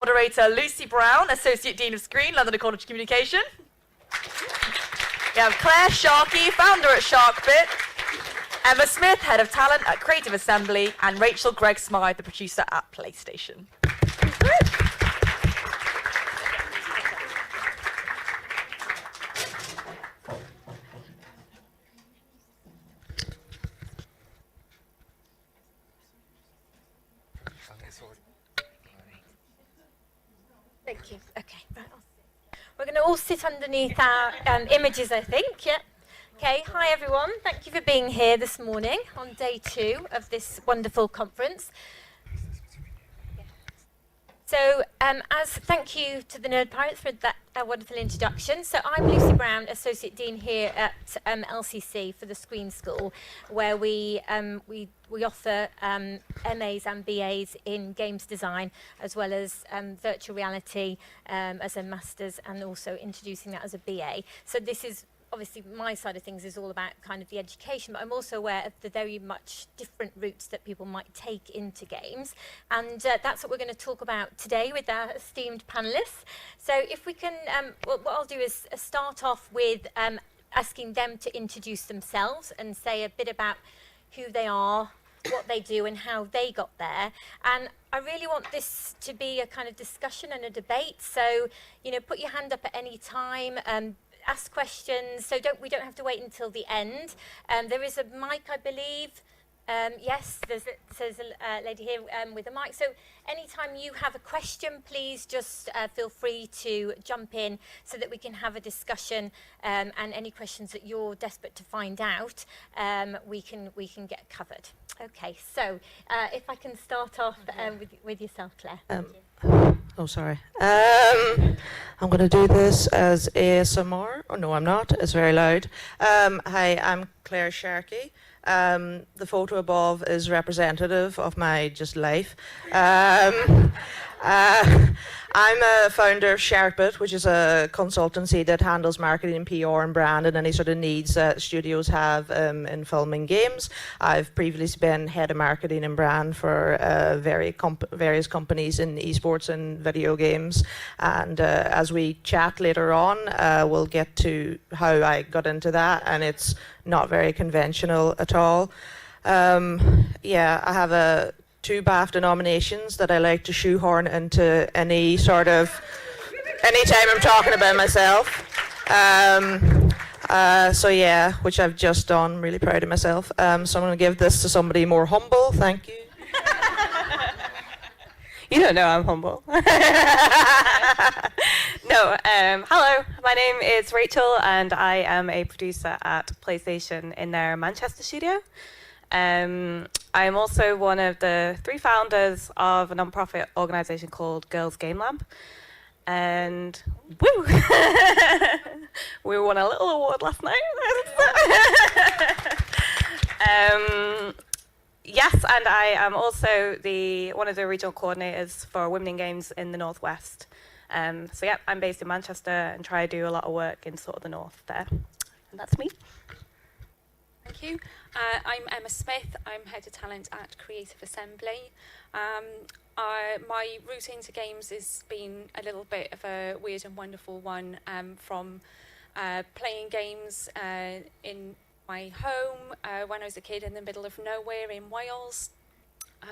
moderator Lucy Brown, Associate Dean of Screen, London College of Communication. We have Claire Sharkey, founder at Sharkbit. Emma Smith, Head of Talent at Creative Assembly. And Rachel Gregg-Smythe, the producer at PlayStation. Thank you. Okay. Right. We're going to all sit underneath our images, I think. Yeah. Okay. Hi, everyone. Thank you for being here this morning on day 2 of this wonderful conference. So, thank you to the Nerd Pirates for that wonderful introduction. So, I'm Lucy Brown, Associate Dean here at LCC for the Screen School, where we offer MAs and BAs in games design, as well as virtual reality as a master's, and also introducing that as a BA. So, this is obviously my side of things is all about kind of the education, but I'm also aware of the very much different routes that people might take into games. And that's what we're going to talk about today with our esteemed panellists. So if we can, what I'll do is start off with asking them to introduce themselves and say a bit about who they are, what they do and how they got there. And I really want this to be a kind of discussion and a debate. So, you know, put your hand up at any time. Ask questions, so we don't have to wait until the end. There is a mic, I believe. Yes, there's a lady here with a mic. So anytime you have a question, please just feel free to jump in so that we can have a discussion, and any questions that you're desperate to find out, we can get covered. Okay, so if I can start off with yourself, Claire. Oh, sorry. I'm going to do this as ASMR. Oh, no, I'm not. It's very loud. Hi, I'm Claire Sharkey. The photo above is representative of my just life. I'm a founder of Sharkbit, which is a consultancy that handles marketing, PR and brand and any sort of needs that studios have in filming games. I've previously been head of marketing and brand for various companies in esports and video games. And as we chat later on, we'll get to how I got into that, and it's not very conventional at all. Yeah, I have 2 BAFTA nominations that I like to shoehorn into anytime I'm talking about myself. So yeah, which I've just done. I'm really proud of myself. So I'm going to give this to somebody more humble. Thank you. You don't know I'm humble. No, hello, my name is Rachel and I am a producer at PlayStation in their Manchester studio. I'm also one of the 3 founders of a non-profit organisation called Girls Game Lab. And woo! We won a little award last night. Yes, and I am also one of the regional coordinators for Women in Games in the Northwest. So yeah, I'm based in Manchester and try to do a lot of work in sort of the north there. And that's me. Thank you. I'm Emma Smith. I'm Head of Talent at Creative Assembly. My route into games has been a little bit of a weird and wonderful one, from playing games in my home when I was a kid in the middle of nowhere in Wales,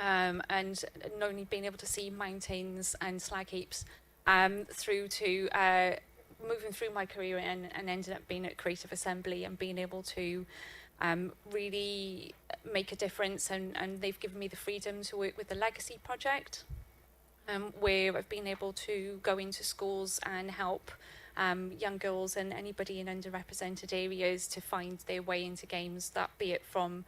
and only being able to see mountains and slag heaps, through to moving through my career and ended up being at Creative Assembly and being able to really make a difference, and they've given me the freedom to work with the Legacy Project, where I've been able to go into schools and help young girls and anybody in underrepresented areas to find their way into games, that be it from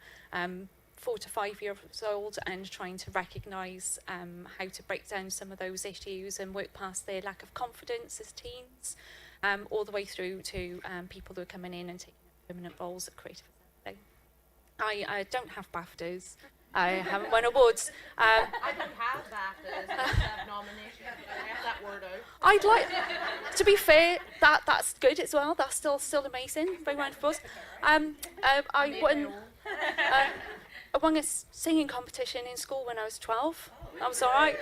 4 to 5 years old, and trying to recognise how to break down some of those issues and work past their lack of confidence as teens, all the way through to people who are coming in and taking permanent roles at Creative Assembly. I don't have BAFTAs. I haven't won awards. I don't have BAFTAs. I have nominations. I have that word out. I'd like, to be fair, that's good as well. That's still amazing. Very round of applause. I won a singing competition in school when I was 12. That was all right.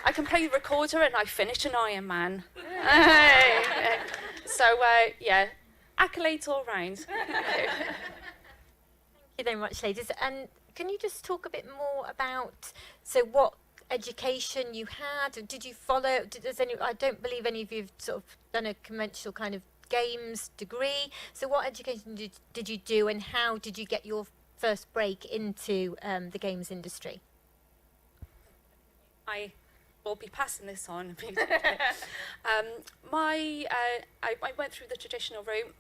I can play the recorder and I finish an Iron Man. So, yeah, accolades all round. Thank you very much, ladies. And can you just talk a bit more about what education you had? Did you follow? I don't believe any of you've sort of done a conventional kind of games degree. So what education did you do, and how did you get your first break into the games industry? I will be passing this on. I went through the traditional route.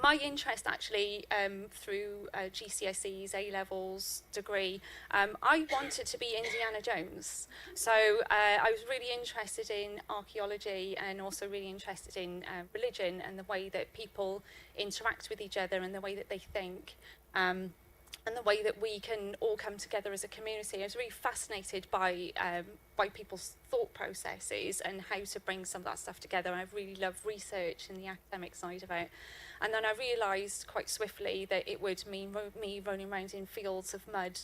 My interest actually through GCSEs, A-levels, degree, I wanted to be Indiana Jones. So I was really interested in archaeology and also really interested in religion and the way that people interact with each other and the way that they think. And the way that we can all come together as a community. I was really fascinated by people's thought processes and how to bring some of that stuff together. I really love research and the academic side of it. And then I realised quite swiftly that it would mean me running around in fields of mud,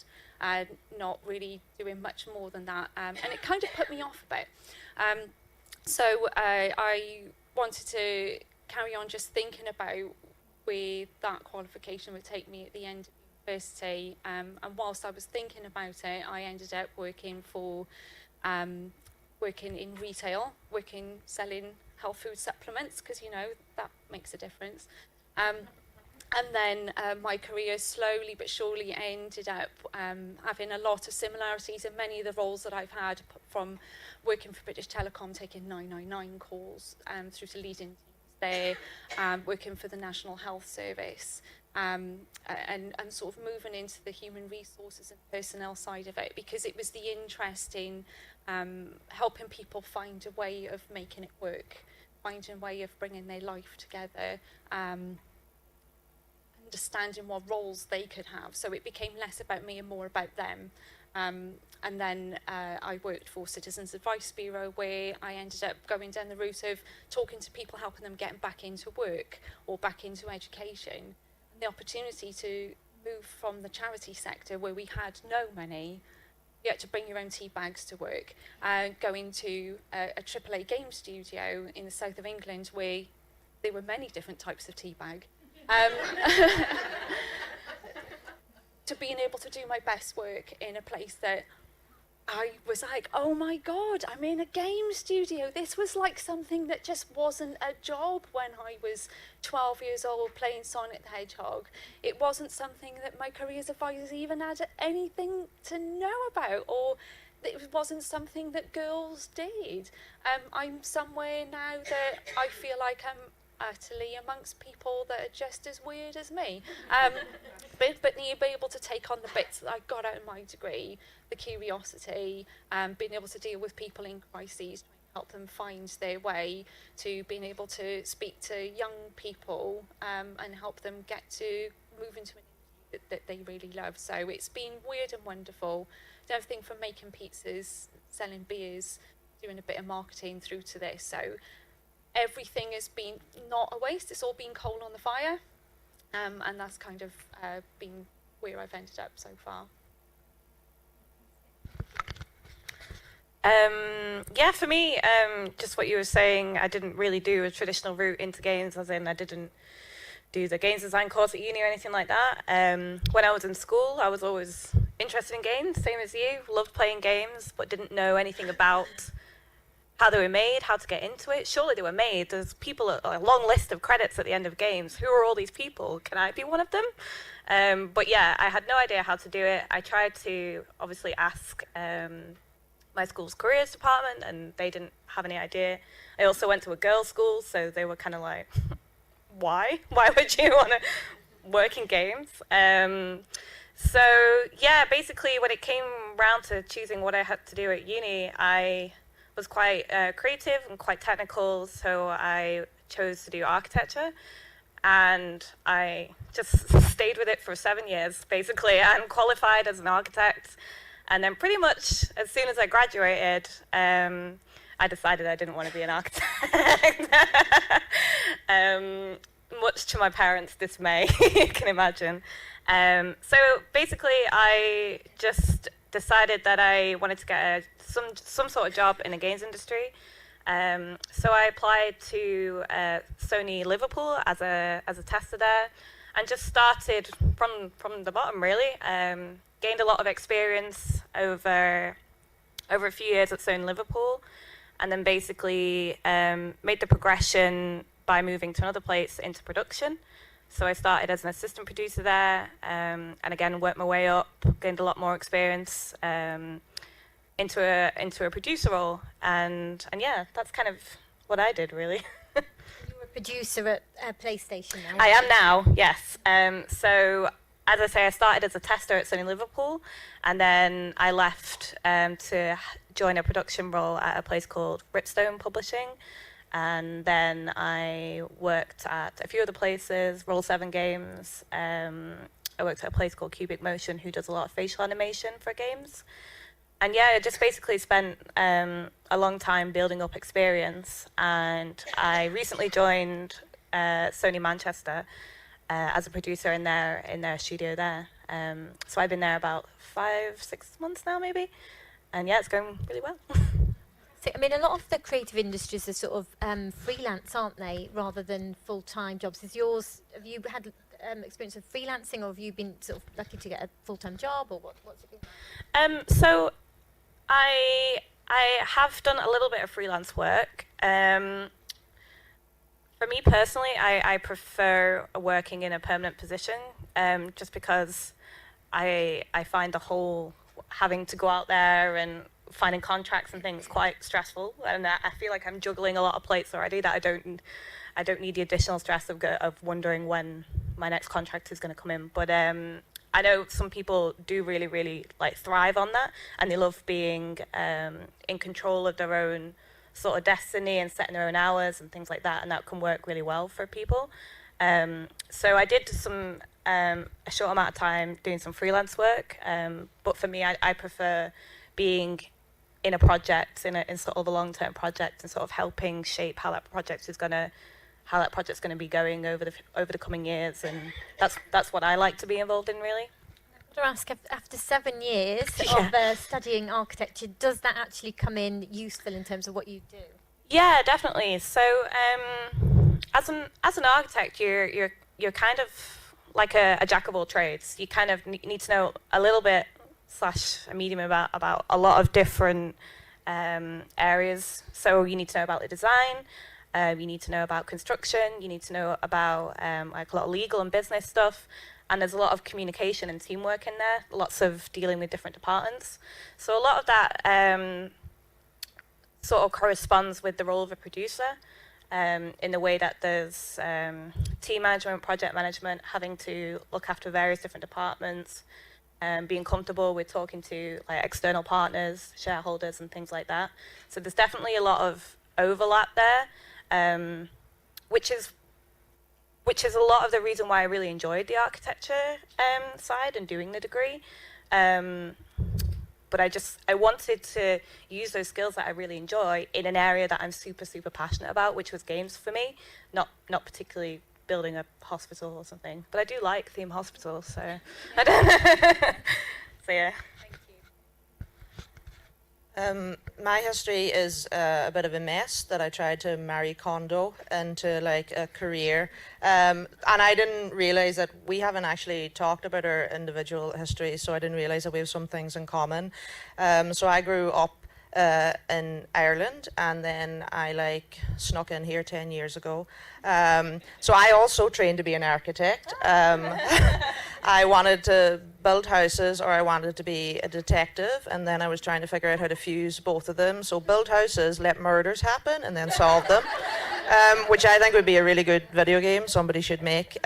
not really doing much more than that. And it kind of put me off a bit. So I wanted to carry on just thinking about where that qualification would take me at the end of university, and whilst I was thinking about it, I ended up working in retail, selling health food supplements, because that makes a difference. And then my career slowly but surely ended up having a lot of similarities in many of the roles that I've had, from working for British Telecom, taking 999 calls, through to leading teams there, working for the National Health Service. And sort of moving into the human resources and personnel side of it, because it was the interest in helping people find a way of making it work, finding a way of bringing their life together, understanding what roles they could have. So it became less about me and more about them. And then I worked for Citizens Advice Bureau, where I ended up going down the route of talking to people, helping them get back into work or back into education. The opportunity to move from the charity sector, where we had no money, you had to bring your own tea bags to work, going to a AAA game studio in the south of England, where there were many different types of tea bag, to being able to do my best work in a place that I was like, oh my God, I'm in a game studio. This was like something that just wasn't a job when I was 12 years old playing Sonic the Hedgehog. It wasn't something that my careers advisors even had anything to know about, or it wasn't something that girls did. I'm somewhere now that I feel like I'm utterly amongst people that are just as weird as me. But you'll be able to take on the bits that I got out of my degree, the curiosity, being able to deal with people in crises, help them find their way, to being able to speak to young people and help them get to move into an industry that they really love. So it's been weird and wonderful. Everything from making pizzas, selling beers, doing a bit of marketing, through to this. So everything has been not a waste. It's all been coal on the fire. And that's kind of been where I've ended up so far. Yeah, for me, just what you were saying, I didn't really do a traditional route into games, as in I didn't do the games design course at uni or anything like that. When I was in school, I was always interested in games, same as you, loved playing games, but didn't know anything about how they were made, how to get into it. Surely they were made. There's people, a long list of credits at the end of games. Who are all these people? Can I be one of them? But yeah, I had no idea how to do it. I tried to obviously ask my school's careers department, and they didn't have any idea. I also went to a girls' school, so they were kind of like, why? Why would you want to work in games? So yeah, basically when it came round to choosing what I had to do at uni, I was quite creative and quite technical, so I chose to do architecture, and I just stayed with it for 7 years, basically, and qualified as an architect. And then pretty much as soon as I graduated, I decided I didn't want to be an architect, much to my parents' dismay, you can imagine. So basically I just decided that I wanted to get some sort of job in the games industry. So I applied to Sony Liverpool as a tester there, and just started from the bottom really. Gained a lot of experience over a few years at Sony Liverpool, and then basically made the progression by moving to another place into production. So I started as an assistant producer there, and again worked my way up, gained a lot more experience into a producer role, and yeah, that's kind of what I did really. You were a producer at PlayStation then? I am now, yes. So as I say, I started as a tester at Sony Liverpool, and then I left to join a production role at a place called Britton Publishing. And then I worked at a few other places, Roll7 Games. I worked at a place called Cubic Motion, who does a lot of facial animation for games. And yeah, I just basically spent a long time building up experience. And I recently joined Sony Manchester as a producer in their studio there. So I've been there about 5-6 months now, maybe. And yeah, it's going really well. I mean, a lot of the creative industries are sort of freelance, aren't they, rather than full-time jobs? Have you had experience of freelancing, or have you been sort of lucky to get a full-time job, or what's it been? So I have done a little bit of freelance work. For me personally, I prefer working in a permanent position, just because I find the whole having to go out there and finding contracts and things quite stressful, and I feel like I'm juggling a lot of plates already that I don't need the additional stress of wondering when my next contract is going to come in. But I know some people do really like thrive on that, and they love being in control of their own sort of destiny and setting their own hours and things like that, and that can work really well for people. So I did a short amount of time doing some freelance work, but for me, I prefer being in a project, in sort of a long-term project, and sort of helping shape how that project's gonna be going over the coming years, and that's what I like to be involved in, really. I want to ask, after 7 years of studying architecture, does that actually come in useful in terms of what you do? Yeah, definitely. So as an architect, you're kind of like a jack of all trades. You kind of need to know a little bit / a medium about a lot of different areas. So you need to know about the design, you need to know about construction, you need to know about like a lot of legal and business stuff, and there's a lot of communication and teamwork in there, lots of dealing with different departments. So a lot of that sort of corresponds with the role of a producer, in the way that there's team management, project management, having to look after various different departments, being comfortable with talking to like external partners, shareholders, and things like that. So there's definitely a lot of overlap there, which is a lot of the reason why I really enjoyed the architecture side and doing the degree. But I wanted to use those skills that I really enjoy in an area that I'm super passionate about, which was games for me, not particularly building a hospital or something, but I do like theme hospitals, so I don't so yeah. Thank you. My history is a bit of a mess that I tried to marry Kondo into like a career, and I didn't realize that we haven't actually talked about our individual histories, so I didn't realize that we have some things in common. So I grew up in Ireland, and then I snuck in here 10 years ago. So I also trained to be an architect. I wanted to build houses, or I wanted to be a detective, and then I was trying to figure out how to fuse both of them. So build houses, let murders happen, and then solve them, which I think would be a really good video game somebody should make.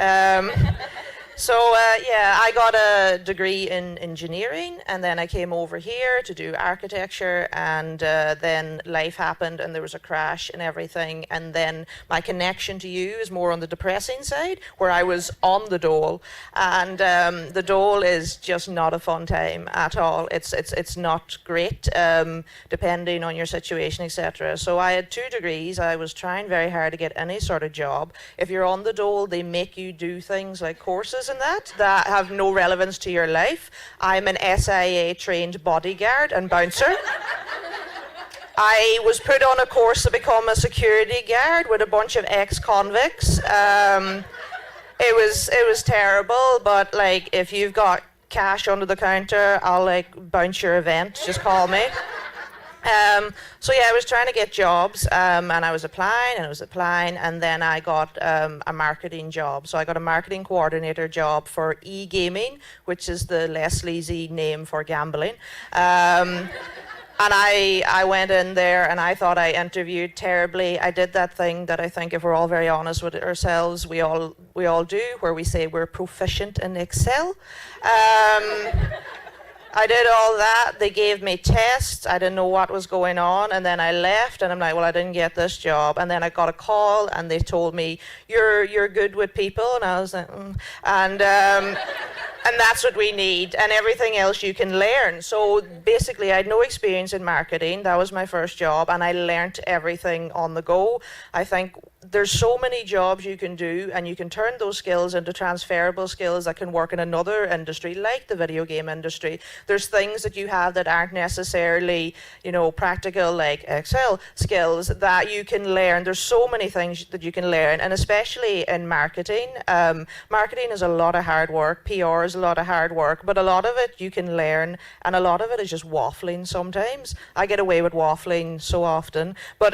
So yeah, I got a degree in engineering, and then I came over here to do architecture, and then life happened and there was a crash and everything, and then my connection to you is more on the depressing side, where I was on the dole, and the dole is just not a fun time at all. It's not great, depending on your situation, etc. So I had 2 degrees. I was trying very hard to get any sort of job. If you're on the dole, they make you do things like courses careers in that have no relevance to your life. I'm an SIA trained bodyguard and bouncer. I was put on a course to become a security guard with a bunch of ex-convicts. It was terrible, but like if you've got cash under the counter, I'll like bounce your event. Just call me. So yeah, I was trying to get jobs, and I was applying, and then I got a marketing job. So I got a marketing coordinator job for e-gaming, which is the less sleazy name for gambling. And I went in there and I thought I interviewed terribly. I did that thing that I think, if we're all very honest with ourselves, we all do, where we say we're proficient in Excel. I did all that. They gave me tests. I didn't know what was going on. And then I left and I'm like, well, I didn't get this job. And then I got a call and they told me, you're good with people. And I was like, And that's what we need, and everything else you can learn. So basically, I had no experience in marketing. That was my first job, and I learnt everything on the go. I think there's so many jobs you can do, and you can turn those skills into transferable skills that can work in another industry, like the video game industry. There's things that you have that aren't necessarily, practical, like Excel skills, that you can learn. There's so many things that you can learn, and especially in marketing. Marketing is a lot of hard work. PR is a lot of hard work, but a lot of it you can learn, and a lot of it is just waffling sometimes. I get away with waffling so often. But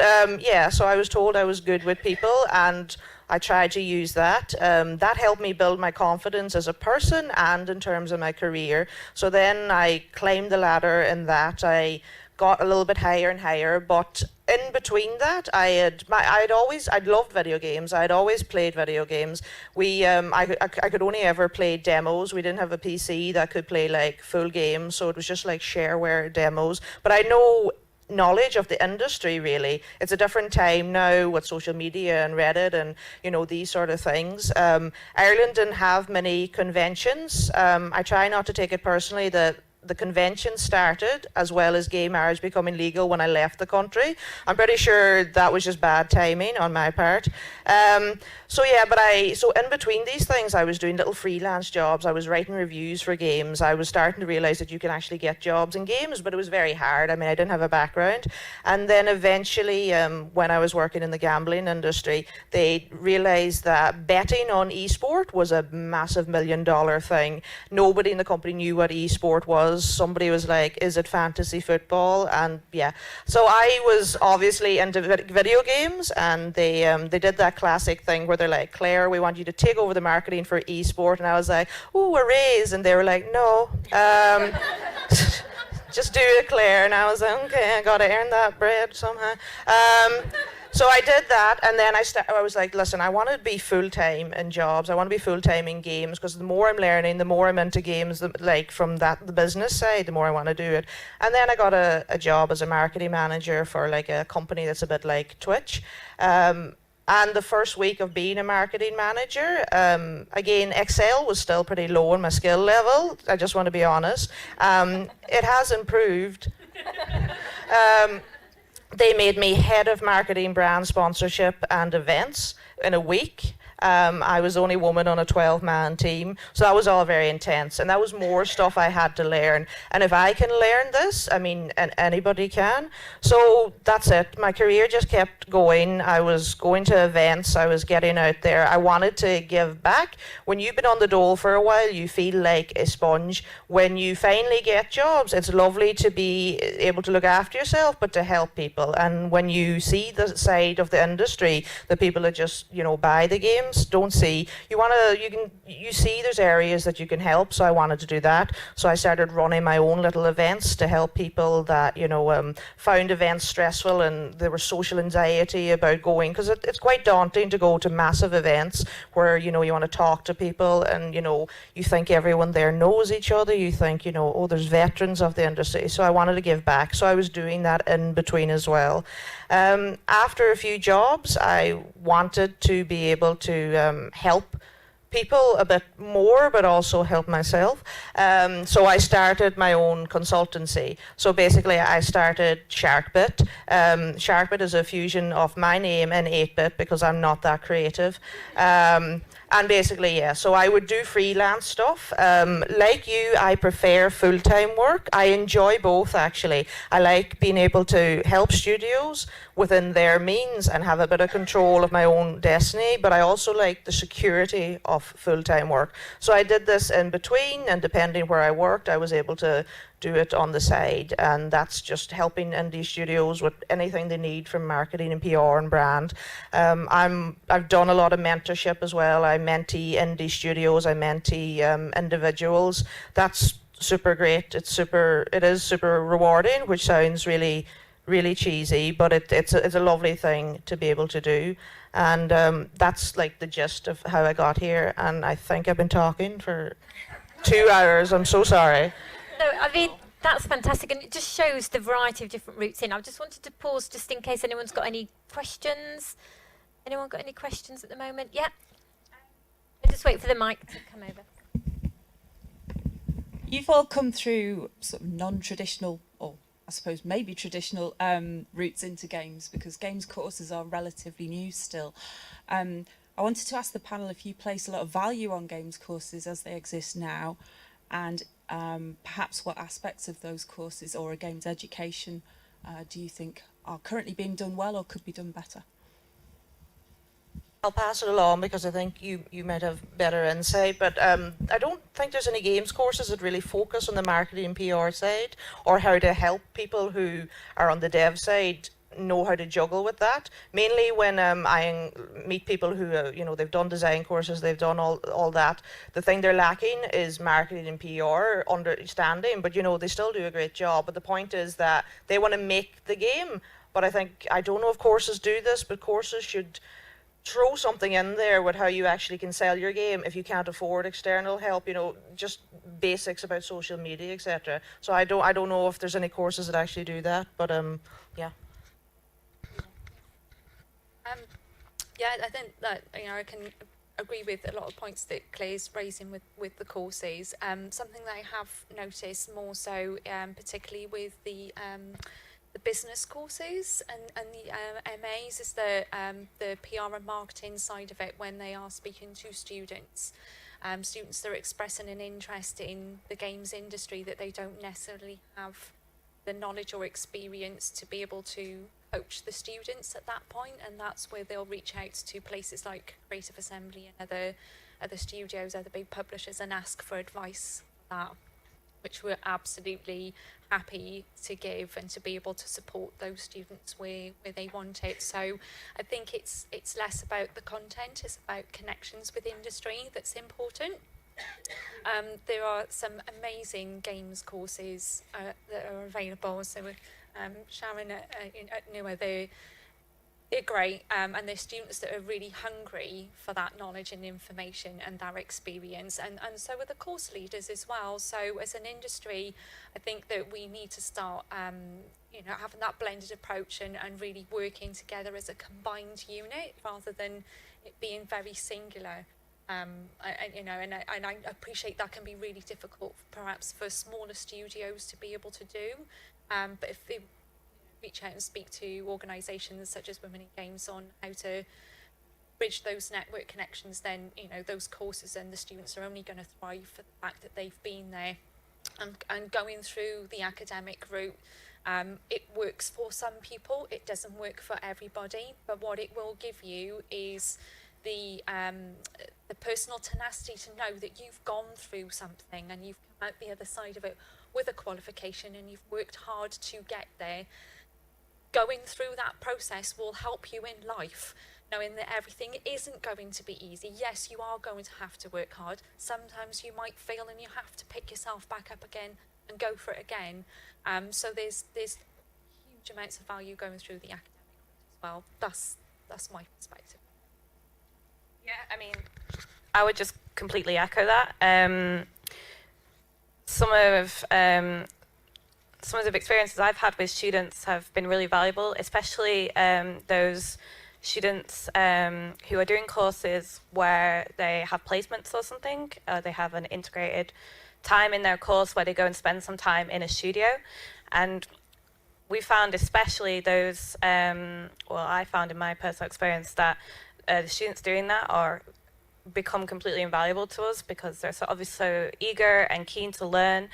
so I was told I was good with people, and I tried to use that. That helped me build my confidence as a person and in terms of my career. So then I climbed the ladder in that. I got a little bit higher and higher, but in between that, I'd loved video games. I'd always played video games. I could only ever play demos. We didn't have a PC that could play like full games, so it was just like shareware demos. But I know knowledge of the industry, really. It's a different time now with social media and Reddit and these sort of things. Ireland didn't have many conventions. I try not to take it personally that the convention started as well as gay marriage becoming legal when I left the country. I'm pretty sure that was just bad timing on my part. So in between these things, I was doing little freelance jobs. I was writing reviews for games. I was starting to realize that you can actually get jobs in games, but it was very hard. I mean, I didn't have a background. And then eventually, when I was working in the gambling industry, they realized that betting on esport was a massive $1 million thing. Nobody in the company knew what esport was. Somebody was like, is it fantasy football? And yeah, so I was obviously into video games, and they did that classic thing where they're like, Claire, we want you to take over the marketing for esport. And I was like, oh, we're raised. And they were like, no, just do it, Claire. And I was like, okay, I gotta earn that bread somehow. So I did that, and then I was like, listen, I want to be full-time in jobs. I want to be full-time in games, because the more I'm learning, the more I'm into games, like from the business side, the more I want to do it. And then I got a job as a marketing manager for like a company that's a bit like Twitch. And the first week of being a marketing manager, again, Excel was still pretty low on my skill level. I just want to be honest. It has improved. They made me head of marketing, brand sponsorship and events in a week. I was the only woman on a 12-man team, so that was all very intense, and that was more stuff I had to learn. And if I can learn this, I mean, anybody can. So that's it. My career just kept going. I was going to events. I was getting out there. I wanted to give back. When you've been on the dole for a while, you feel like a sponge. When you finally get jobs, it's lovely to be able to look after yourself, but to help people. And when you see the side of the industry, the people that just, buy the games, don't see. You see there's areas that you can help, so I wanted to do that. So I started running my own little events to help people that, found events stressful and there was social anxiety about going, because it's quite daunting to go to massive events where, you want to talk to people and, you think everyone there knows each other. You think, oh, there's veterans of the industry. So I wanted to give back. So I was doing that in between as well. After a few jobs, I wanted to be able to help people a bit more, but also help myself. So I started my own consultancy. So basically I started Sharkbit. Sharkbit is a fusion of my name and 8-bit, because I'm not that creative. And basically, yeah, so I would do freelance stuff. Like you, I prefer full-time work. I enjoy both, actually. I like being able to help studios within their means and have a bit of control of my own destiny, but I also like the security of full-time work. So I did this in between, and depending where I worked, I was able to do it on the side, and that's just helping indie studios with anything they need from marketing and PR and brand. I've done a lot of mentorship as well. I mentee indie studios, I mentee individuals. That's super great. It is super rewarding, which sounds really cheesy, but it's a lovely thing to be able to do. And that's like the gist of how I got here, and I think I've been talking for 2 hours. I'm so sorry. No, I mean, that's fantastic, and it just shows the variety of different routes in. I just wanted to pause just in case anyone's got any questions. Anyone got any questions at the moment? Yeah? I'll just wait for the mic to come over. You've all come through sort of non-traditional, or I suppose maybe traditional, routes into games, because games courses are relatively new still. I wanted to ask the panel if you place a lot of value on games courses as they exist now, and perhaps what aspects of those courses or a games education do you think are currently being done well or could be done better? I'll pass it along because I think you might have better insight, but I don't think there's any games courses that really focus on the marketing and PR side, or how to help people who are on the dev side know how to juggle with that. Mainly when I meet people who they've done design courses, they've done all that, the thing they're lacking is marketing and PR understanding, but they still do a great job. But the point is that they want to make the game. But I don't know if courses do this, but courses should throw something in there with how you actually can sell your game if you can't afford external help, just basics about social media, etc. So I don't know if there's any courses that actually do that, but yeah. Yeah, I think that I can agree with a lot of points that Claire's raising with the courses. Something that I have noticed more so, particularly with the business courses and the MAs, is the PR and marketing side of it when they are speaking to students. Students that are expressing an interest in the games industry that they don't necessarily have the knowledge or experience to be able to coach the students at that point, and that's where they'll reach out to places like Creative Assembly and other studios, other big publishers, and ask for advice for that, which we're absolutely happy to give and to be able to support those students where they want it. So I think it's less about the content, it's about connections with industry that's important. There are some amazing games courses that are available. So Sharon at Newer, they're great, and they're students that are really hungry for that knowledge and information and their experience, and so are the course leaders as well. So as an industry, I think that we need to start having that blended approach and really working together as a combined unit rather than it being very singular. And I appreciate that can be really difficult perhaps for smaller studios to be able to do, but if they reach out and speak to organisations such as Women in Games on how to bridge those network connections, then those courses and the students are only going to thrive for the fact that they've been there and going through the academic route. It works for some people, it doesn't work for everybody, but what it will give you is the personal tenacity to know that you've gone through something and you've come out the other side of it with a qualification and you've worked hard to get there. Going through that process will help you in life, knowing that everything isn't going to be easy. Yes, you are going to have to work hard. Sometimes you might fail and you have to pick yourself back up again and go for it again. So there's huge amounts of value going through the academic as well. That's my perspective. Yeah, I mean, I would just completely echo that. Some of the experiences I've had with students have been really valuable, especially those students who are doing courses where they have placements or something. They have an integrated time in their course where they go and spend some time in a studio. And we found especially those, I found in my personal experience that the students doing that are become completely invaluable to us because they're obviously so eager and keen to learn.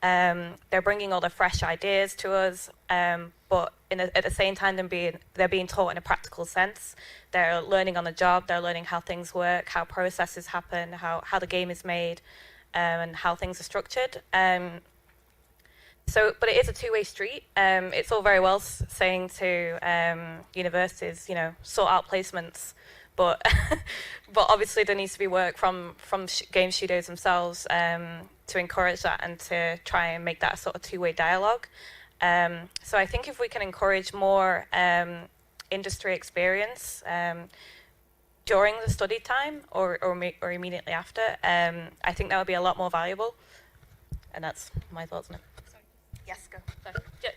They're bringing all the fresh ideas to us, but at the same time, they're being taught in a practical sense. They're learning on the job. They're learning how things work, how processes happen, how the game is made, and how things are structured. But it is a two-way street. It's all very well saying to universities, sort out placements, but but obviously there needs to be work from game studios themselves to encourage that and to try and make that a sort of two-way dialogue. So I think if we can encourage more industry experience during the study time or immediately after, I think that would be a lot more valuable. And that's my thoughts on it. Yes, go.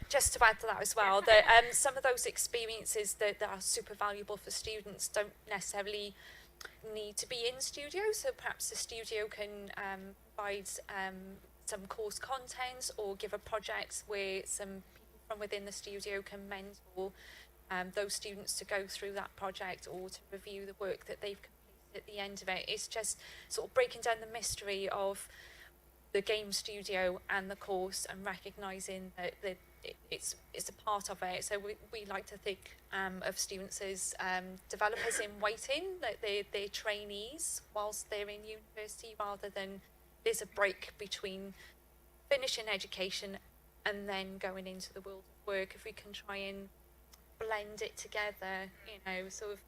Just to add to that as well, that some of those experiences that are super valuable for students don't necessarily need to be in studio. So perhaps the studio can provide some course content or give a project where some people from within the studio can mentor those students to go through that project or to review the work that they've completed at the end of it. It's just sort of breaking down the mystery of the game studio and the course and recognising that it's a part of it. So we like to think of students as developers in waiting, that they're trainees whilst they're in university, rather than there's a break between finishing education and then going into the world of work. If we can try and blend it together, sort of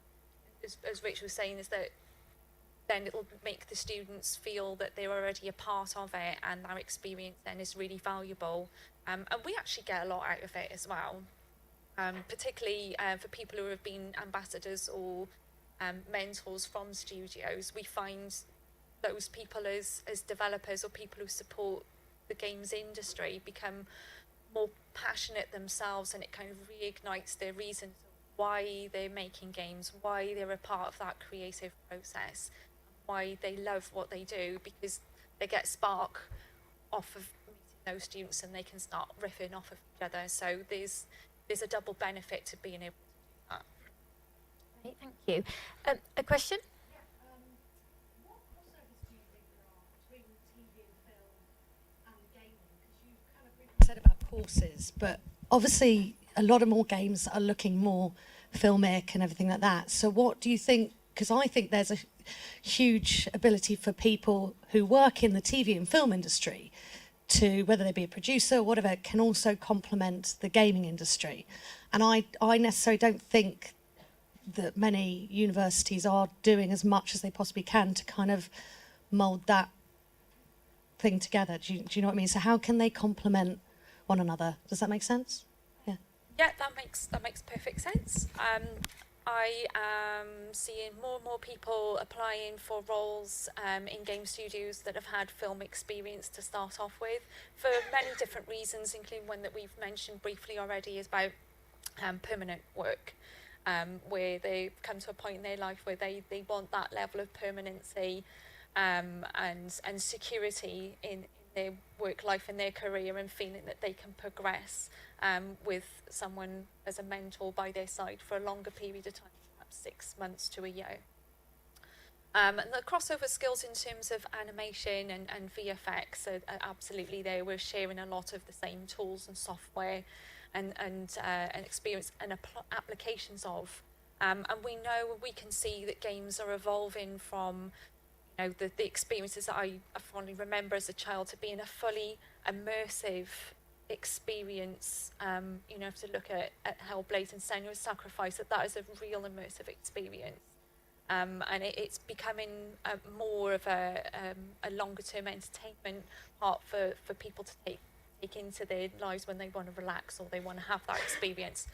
as Rich was saying, is that then it'll make the students feel that they're already a part of it and our experience then is really valuable. And we actually get a lot out of it as well, particularly for people who have been ambassadors or mentors from studios. We find those people as developers or people who support the games industry become more passionate themselves, and it kind of reignites their reasons why they're making games, why they're a part of that creative process, why they love what they do, because they get spark off of meeting those students and they can start riffing off of each other. So there's a double benefit to being able to do that. Great, thank you. A question? What crossovers do you think there are between TV and film and gaming? Because you kind of briefly said about courses, but obviously a lot of more games are looking more filmic and everything like that. So what do you think? Because I think there's a huge ability for people who work in the TV and film industry to, whether they be a producer or whatever, can also complement the gaming industry. And I necessarily don't think that many universities are doing as much as they possibly can to kind of mould that thing together. Do you know what I mean? So how can they complement one another? Does that make sense? Yeah. Yeah, that makes perfect sense. I am seeing more and more people applying for roles in game studios that have had film experience to start off with, for many different reasons, including one that we've mentioned briefly already, is about permanent work, where they come to a point in their life where they want that level of permanency and security in their work life and their career, and feeling that they can progress with someone as a mentor by their side for a longer period of time, perhaps 6 months to a year. And the crossover skills in terms of animation and VFX are absolutely there. We're sharing a lot of the same tools and software and experience and applications of. And we can see that games are evolving from the experiences that I fondly remember as a child to being a fully immersive experience. If to look at Hellblade and Senua's Sacrifice, that is a real immersive experience. And it's becoming more of a longer term entertainment part for people to take into their lives when they want to relax or they want to have that experience.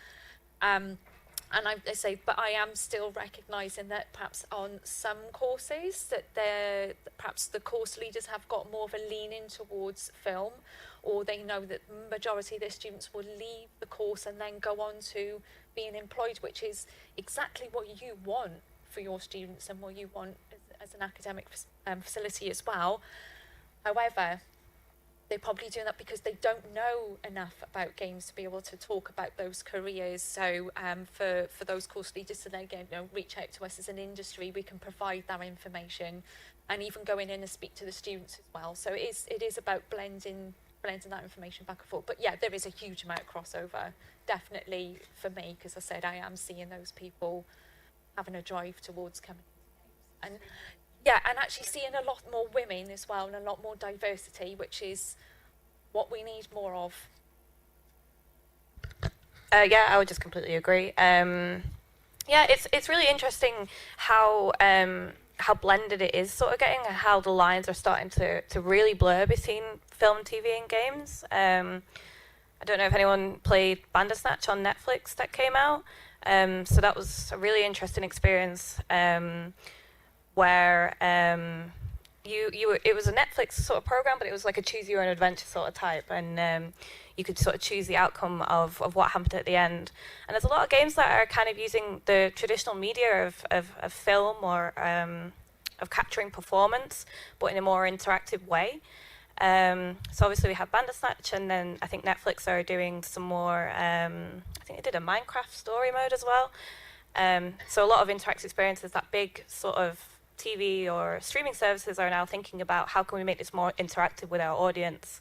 And I say, but I am still recognising that perhaps on some courses that perhaps the course leaders have got more of a leaning towards film, or they know that the majority of their students will leave the course and then go on to being employed, which is exactly what you want for your students and what you want as an academic facility as well. However, they're probably doing that because they don't know enough about games to be able to talk about those careers. So for those course leaders to then reach out to us as an industry, we can provide that information, and even going in and speak to the students as well. So it is about blending that information back and forth. But yeah, there is a huge amount of crossover, definitely for me, because I said I am seeing those people having a drive towards coming into games. And yeah, and actually seeing a lot more women as well, and a lot more diversity, which is what we need more of. Yeah, I would just completely agree. Yeah, it's really interesting how blended it is sort of getting, and how the lines are starting to really blur between film, TV, and games. I don't know if anyone played Bandersnatch on Netflix that came out. So that was a really interesting experience. Where it was a Netflix sort of program, but it was like a choose your own adventure sort of type, and you could sort of choose the outcome of what happened at the end. And there's a lot of games that are kind of using the traditional media of film or of capturing performance, but in a more interactive way. So obviously we have Bandersnatch, and then I think Netflix are doing some more, I think they did a Minecraft story mode as well. So a lot of interactive experiences, that big sort of TV or streaming services are now thinking about how can we make this more interactive with our audience.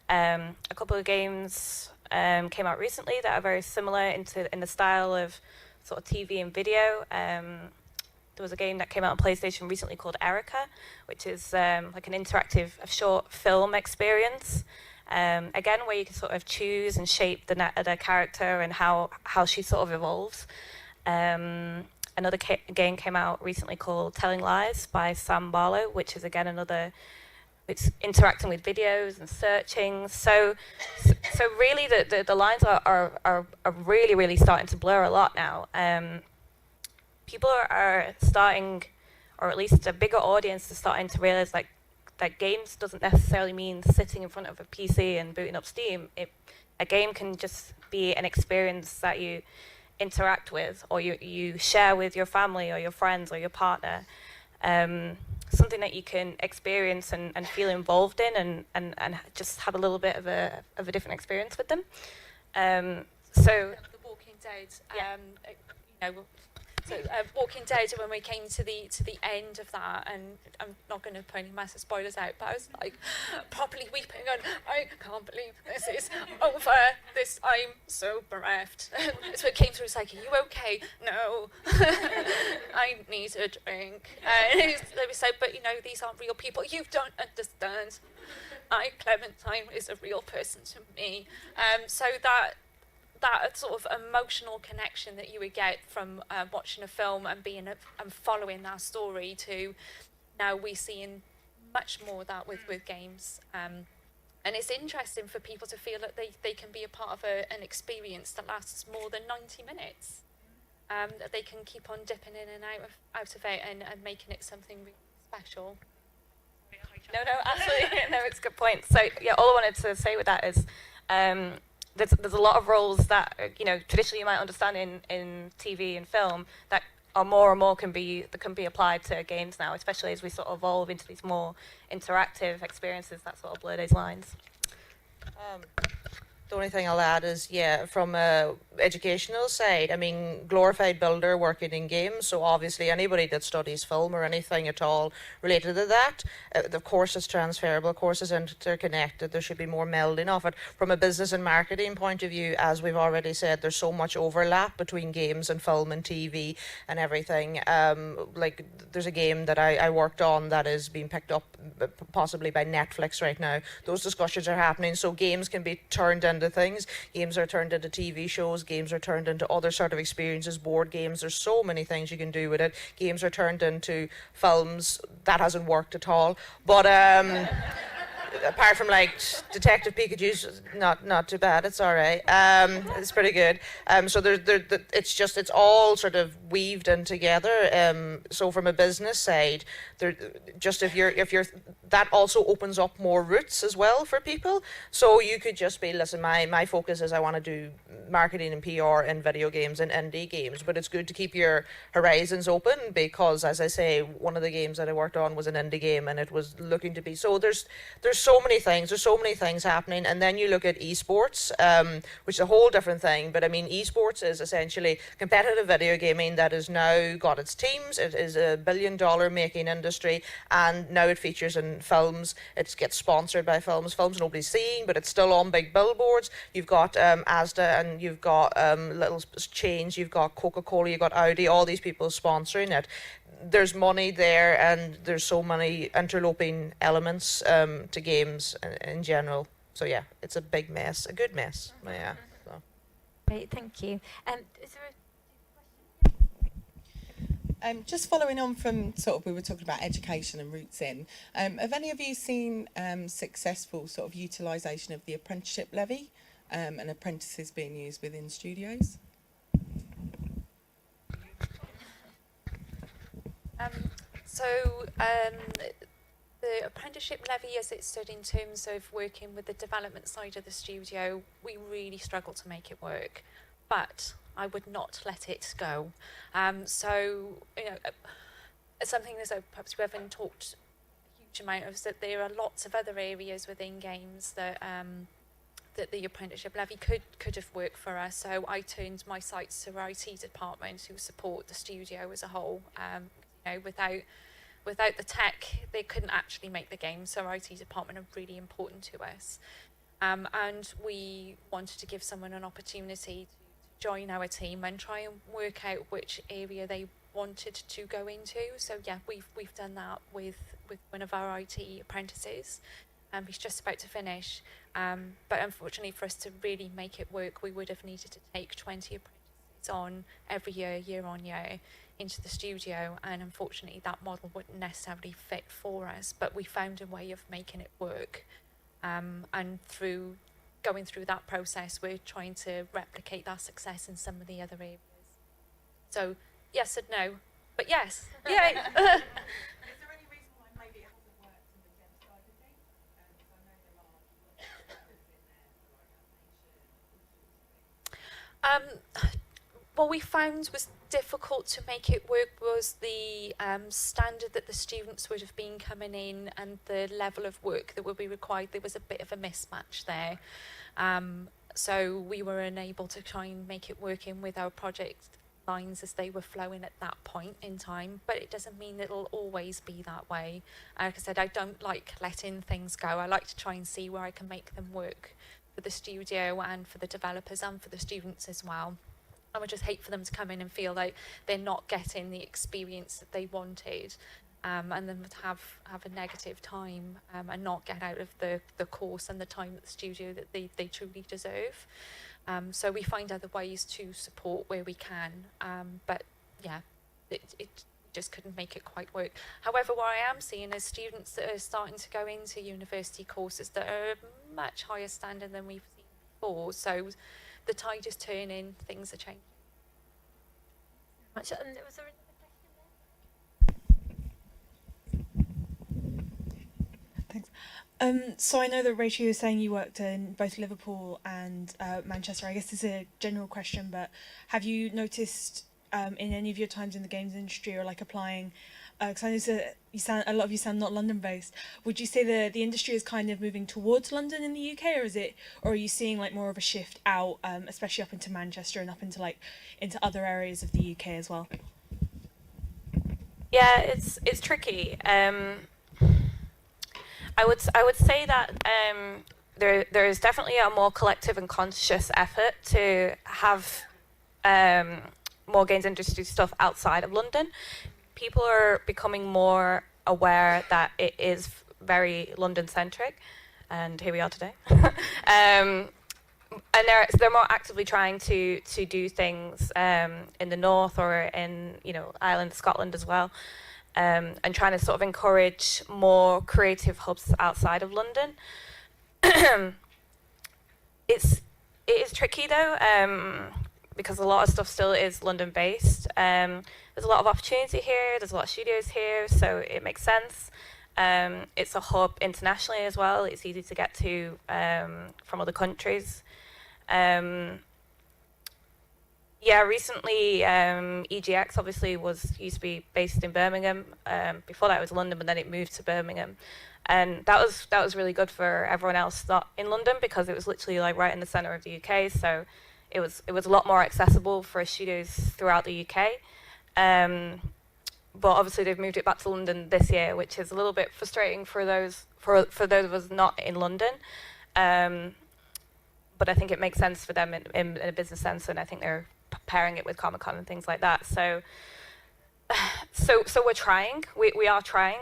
A couple of games came out recently that are very similar in the style of sort of TV and video. There was a game that came out on PlayStation recently called Erica, which is like an interactive short film experience. Again, where you can sort of choose and shape the character and how she sort of evolves. Another game came out recently called Telling Lies by Sam Barlow, which is again it's interacting with videos and searching. So really the lines are really, really starting to blur a lot now. People are starting, or at least a bigger audience is starting to realize that games doesn't necessarily mean sitting in front of a PC and booting up Steam. A game can just be an experience that you interact with, or you share with your family or your friends or your partner, something that you can experience and feel involved in, and just have a little bit of a different experience with them. So The Walking Dead, Walking Dead, when we came to the end of that, and I'm not going to put any massive spoilers out, but I was like properly weeping, and I can't believe this is over. I'm so bereft. So it came through, it's like, are you okay? No. I need a drink. And they said, but these aren't real people. You don't understand. Clementine is a real person to me. So that sort of emotional connection that you would get from watching a film and following that story, to now we're seeing much more of that with games. And it's interesting for people to feel that they can be a part of an experience that lasts more than 90 minutes. That they can keep on dipping in and out of it and making it something really special. No, absolutely. No, it's a good point. So yeah, all I wanted to say with that is there's a lot of roles that traditionally you might understand in TV and film that are more and more can be applied to games now, especially as we sort of evolve into these more interactive experiences that sort of blur those lines. The only thing I'll add is, from a educational side, I mean, glorified builder working in games, so obviously anybody that studies film or anything at all related to that, the course is transferable, course is interconnected, there should be more melding of it. From a business and marketing point of view, as we've already said, there's so much overlap between games and film and TV and everything. Like, there's a game that I worked on that is being picked up possibly by Netflix right now. Those discussions are happening, so games can be turned into things. Games are turned into TV shows, games are turned into other sort of experiences, board games, there's so many things you can do with it. Games are turned into films. That hasn't worked at all, but apart from like Detective Pikachu's not too bad, it's all right. It's pretty good. So it's all sort of weaved in together. So from a business side, if you're that also opens up more routes as well for people. So you could just be, listen, my focus is I want to do marketing and PR in video games and indie games, but it's good to keep your horizons open, because as I say, one of the games that I worked on was an indie game, and it was looking to be, so there's so many things. There's so many things happening, and then you look at esports, which is a whole different thing. But I mean, esports is essentially competitive video gaming that has now got its teams. It is a $1 billion making industry, and now it features in films. It gets sponsored by films nobody's seeing, but it's still on big billboards. You've got Asda, and you've got little chains. You've got Coca-Cola. You've got Audi. All these people sponsoring it. There's money there, and there's so many interloping elements to games in general. So yeah, it's a big mess, a good mess. Yeah. So. Great, thank you. Is there a Just following on from sort of, we were talking about education and roots in, have any of you seen successful sort of utilisation of the apprenticeship levy and apprentices being used within studios? The apprenticeship levy, as it stood in terms of working with the development side of the studio, we really struggled to make it work, but I would not let it go. Something that perhaps we haven't talked a huge amount of is that there are lots of other areas within games that that the apprenticeship levy could have worked for us. So I turned my sights to our IT department, who support the studio as a whole. Without the tech, they couldn't actually make the game. So our IT department are really important to us. And we wanted to give someone an opportunity to join our team and try and work out which area they wanted to go into. So yeah, we've done that with one of our IT apprentices. He's just about to finish. But unfortunately, for us to really make it work, we would have needed to take 20 apprentices on every year on year, into the studio, and unfortunately that model wouldn't necessarily fit for us, but we found a way of making it work, and through going through that process we're trying to replicate that success in some of the other areas. So yes and no, but yes. Yay. Is there any reason why maybe it hasn't worked in the gen side of things? Because I know there are lots of developers in there for like animation. What we found was difficult to make it work was the standard that the students would have been coming in and the level of work that would be required. There was a bit of a mismatch there. So we were unable to try and make it work in with our project lines as they were flowing at that point in time, but it doesn't mean it'll always be that way. Like I said, I don't like letting things go. I like to try and see where I can make them work for the studio and for the developers and for the students as well. I would just hate for them to come in and feel like they're not getting the experience that they wanted, and then have a negative time and not get out of the course and the time at the studio that they truly deserve. So we find other ways to support where we can, but yeah, it just couldn't make it quite work. However, what I am seeing is students that are starting to go into university courses that are much higher standard than we've seen before. So the tide is turning, things are changing. was there another question there? Thanks. So I know that Rachel, you were saying you worked in both Liverpool and Manchester. I guess this is a general question, but have you noticed in any of your times in the games industry or like applying, because I know a lot of you sound not London based, would you say the industry is kind of moving towards London in the UK, or are you seeing like more of a shift out, especially up into Manchester and up into other areas of the UK as well? Yeah, it's tricky. I would say that there is definitely a more collective and conscious effort to have more games industry stuff outside of London. People are becoming more aware that it is very London-centric, and here we are today. And they're more actively trying to do things in the north or in Ireland, Scotland as well. And trying to sort of encourage more creative hubs outside of London. It is tricky though, because a lot of stuff still is London-based. There's a lot of opportunity here. There's a lot of studios here, so it makes sense. It's a hub internationally as well. It's easy to get to from other countries. Yeah, recently EGX obviously used to be based in Birmingham. Before that it was London, but then it moved to Birmingham. And that was really good for everyone else not in London, because it was literally like right in the centre of the UK. So it was a lot more accessible for studios throughout the UK. But obviously they've moved it back to London this year, which is a little bit frustrating for those of us not in London. But I think it makes sense for them in a business sense, and I think they're pairing it with Comic-Con and things like that. So we're trying. We are trying.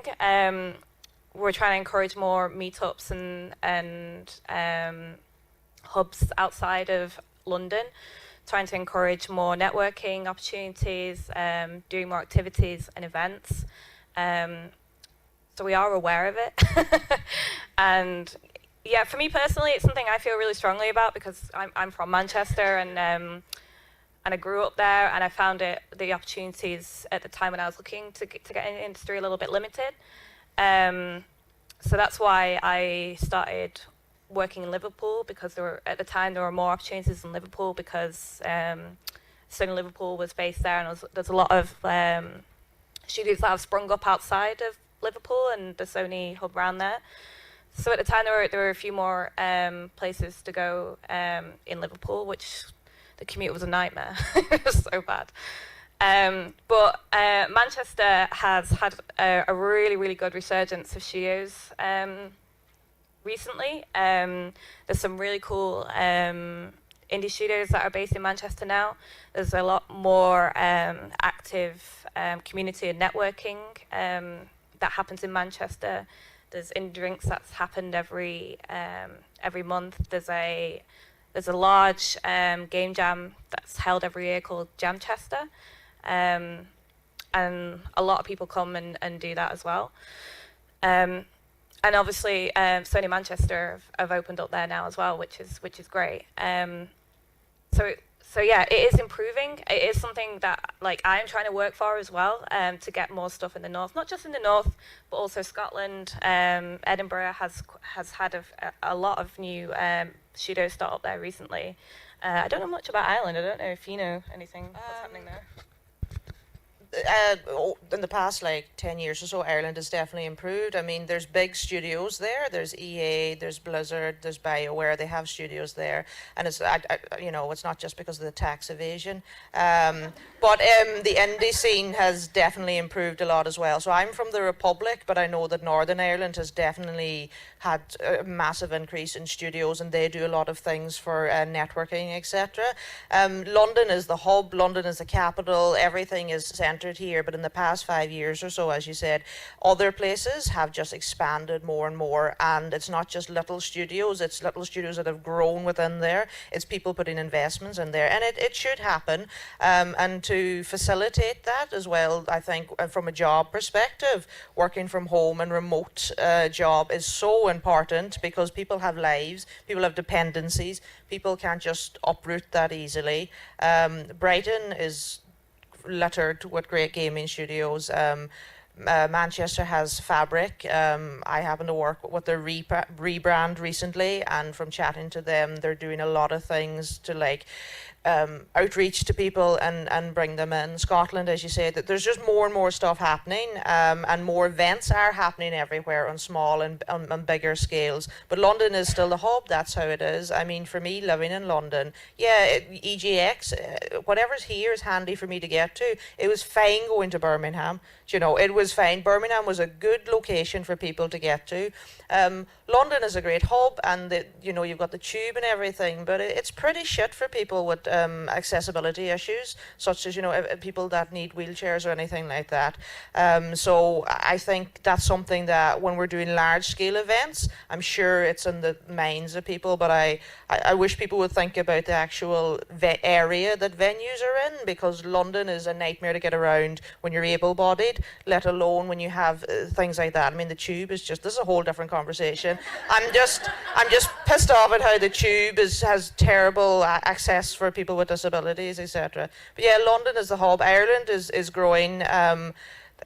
We're trying to encourage more meetups and hubs outside of London, trying to encourage more networking opportunities, doing more activities and events. So we are aware of it. And yeah, for me personally, it's something I feel really strongly about, because I'm from Manchester, and I grew up there, and I found the opportunities at the time when I was looking to get in the industry a little bit limited. So that's why I started working in Liverpool, because at the time there were more opportunities in Liverpool, because Sony Liverpool was based there, and there's a lot of studios that have sprung up outside of Liverpool and the Sony hub around there. So at the time there were a few more places to go in Liverpool, which the commute was a nightmare. It was so bad. But Manchester has had a really, really good resurgence of studios recently. There's some really cool indie studios that are based in Manchester now. There's a lot more active community and networking that happens in Manchester. There's indie drinks that's happened every month. There's a large game jam that's held every year called Jamchester. And a lot of people come and do that as well. And obviously, Sony Manchester have opened up there now as well, which is great. So yeah, it is improving. It is something that I'm trying to work for as well, to get more stuff in the north, not just in the north, but also Scotland. Edinburgh has had a lot of new studios start up there recently. I don't know much about Ireland. I don't know if you know anything what's happening there. In the past 10 years or so, Ireland has definitely improved. I mean, there's big studios there. There's EA, there's Blizzard, there's BioWare. They have studios there, and it's it's not just because of the tax evasion. But the indie scene has definitely improved a lot as well. So I'm from the Republic, but I know that Northern Ireland has definitely had a massive increase in studios, and they do a lot of things for networking, etc. London is the hub. London is the capital. Everything is centered here, but in the past 5 years or so, as you said, other places have just expanded more and more, and it's not just little studios, it's little studios that have grown within there. It's people putting investments in there, and it should happen. And to facilitate that as well, I think from a job perspective, working from home and remote job is so important, because people have lives, people have dependencies, people can't just uproot that easily. Brighton is littered with great gaming studios. Manchester has Fabric. I happen to work with their rebrand recently, and from chatting to them, they're doing a lot of things to outreach to people and bring them in. Scotland, as you say, that there's just more and more stuff happening, and more events are happening everywhere on small and on bigger scales. But London is still the hub. That's how it is. I mean, for me, living in London, EGX, whatever's here is handy for me to get to. It was fine going to Birmingham. It was fine. Birmingham was a good location for people to get to. London is a great hub, and you've got the tube and everything, but it's pretty shit for people with accessibility issues, such as people that need wheelchairs or anything like that. So I think that's something that when we're doing large scale events, I'm sure it's in the minds of people, but I wish people would think about the actual area that venues are in, because London is a nightmare to get around when you're able-bodied, let alone when you have things like that. I mean, the tube is this is a whole different conversation. I'm just pissed off at how the tube has terrible access for people with disabilities, etc. But yeah, London is the hub. Ireland is growing.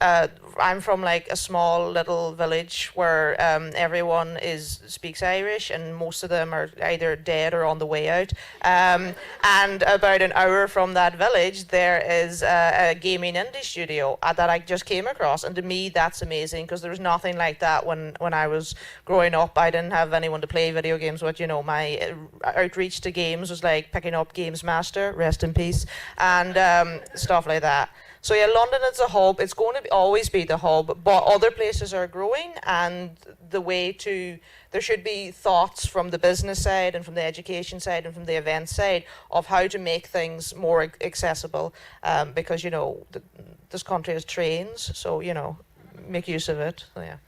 I'm from like a small little village where everyone speaks Irish, and most of them are either dead or on the way out. And about an hour from that village, there is a gaming indie studio that I just came across, and to me that's amazing, because there was nothing like that when I was growing up. I didn't have anyone to play video games with. You know, my outreach to games was like picking up Games Master, rest in peace, and stuff like that. So yeah, London is a hub. It's going to always be the hub, but other places are growing, and there should be thoughts from the business side and from the education side and from the event side of how to make things more accessible, because, you know, this country has trains, so, you know, make use of it. So, yeah.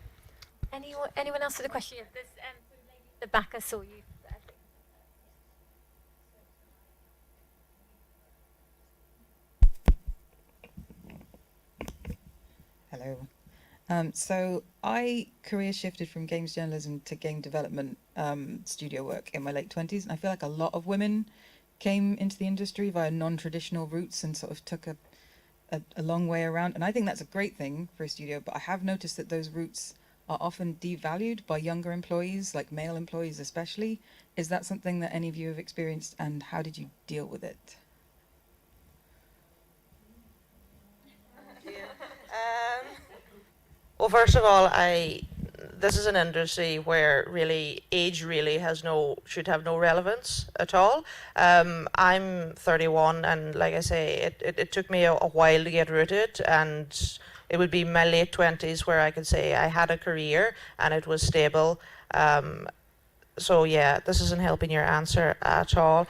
Anyone else with a question? Yeah, there's the back, I saw you. Hello. So I career shifted from games journalism to game development studio work in my late 20s, and I feel like a lot of women came into the industry via non-traditional routes and sort of took a long way around, and I think that's a great thing for a studio, but I have noticed that those routes are often devalued by younger employees, like male employees especially. Is that something that any of you have experienced, and how did you deal with it? Well, first of all, this is an industry where really age should have no relevance at all. I'm 31, and like I say, it took me a while to get rooted, and it would be my late 20s where I could say I had a career and it was stable. So yeah, this isn't helping your answer at all.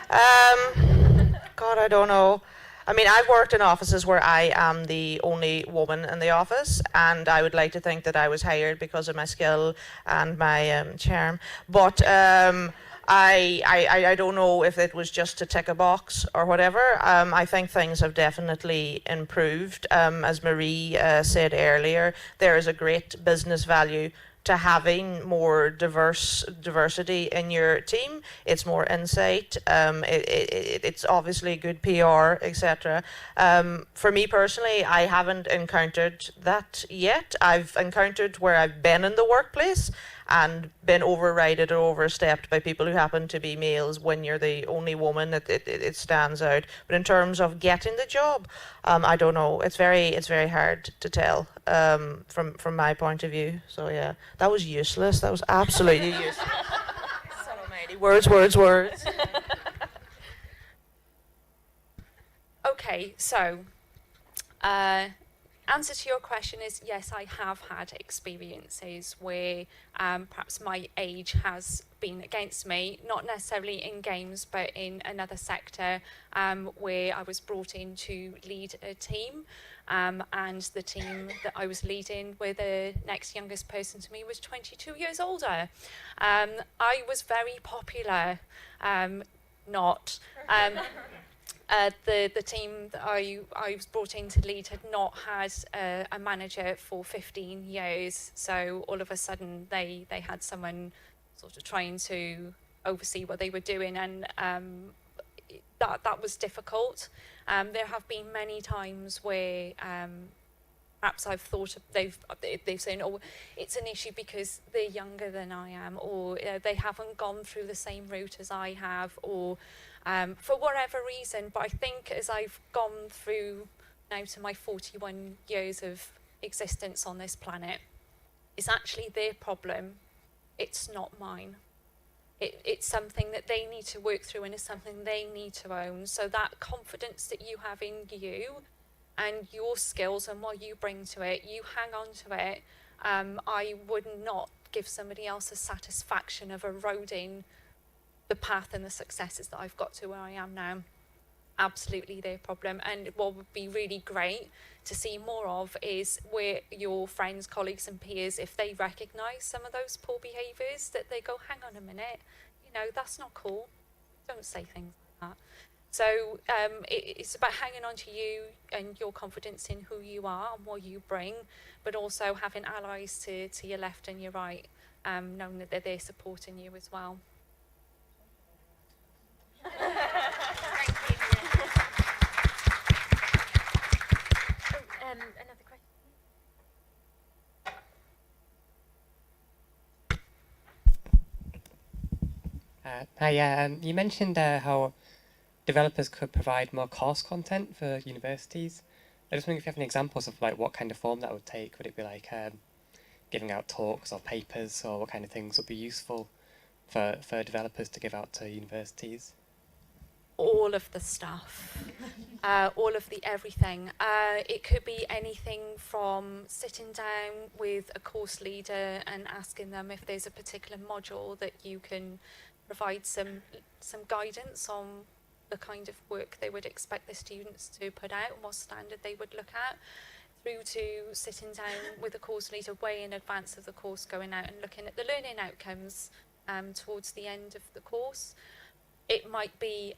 God, I don't know. I mean, I've worked in offices where I am the only woman in the office, and I would like to think that I was hired because of my skill and my charm. But I don't know if it was just to tick a box or whatever. I think things have definitely improved. As Marie said earlier, there is a great business value to having more diversity in your team. It's more insight. It's obviously good PR, etc. For me personally, I haven't encountered that yet. I've encountered where I've been in the workplace and been overridden or overstepped by people who happen to be males. When you're the only woman, it stands out. But in terms of getting the job, I don't know. It's very hard to tell from my point of view. So yeah, that was useless. That was absolutely useless. Son almighty. Words. Okay, so answer to your question is yes, I have had experiences where perhaps my age has been against me, not necessarily in games, but in another sector where I was brought in to lead a team. And the team that I was leading, where the next youngest person to me was 22 years older. I was very popular, not. The team that I was brought in to lead had not had a manager for 15 years, so all of a sudden they had someone sort of trying to oversee what they were doing, and that was difficult. There have been many times where perhaps I've thought they've said, oh, it's an issue because they're younger than I am, or they haven't gone through the same route as I have, or for whatever reason. But I think as I've gone through now to my 41 years of existence on this planet, it's actually their problem. It's not mine. It's something that they need to work through, and it's something they need to own. So that confidence that you have in you and your skills and what you bring to it, you hang on to it. I would not give somebody else the satisfaction of eroding the path and the successes that I've got to where I am now. Absolutely their problem. And what would be really great to see more of is where your friends, colleagues and peers, if they recognise some of those poor behaviours, that they go, hang on a minute, you know, that's not cool. Don't say things like that. So it's about hanging on to you and your confidence in who you are and what you bring, but also having allies to your left and your right, knowing that they're there supporting you as well. Another question. You mentioned how developers could provide more course content for universities. I just wondering if you have any examples of like what kind of form that would take. Would it be like giving out talks or papers, or what kind of things would be useful for developers to give out to universities? All of the stuff, all of the everything. It could be anything from sitting down with a course leader and asking them if there's a particular module that you can provide some guidance on the kind of work they would expect the students to put out and what standard they would look at, through to sitting down with a course leader way in advance of the course going out and looking at the learning outcomes towards the end of the course. It might be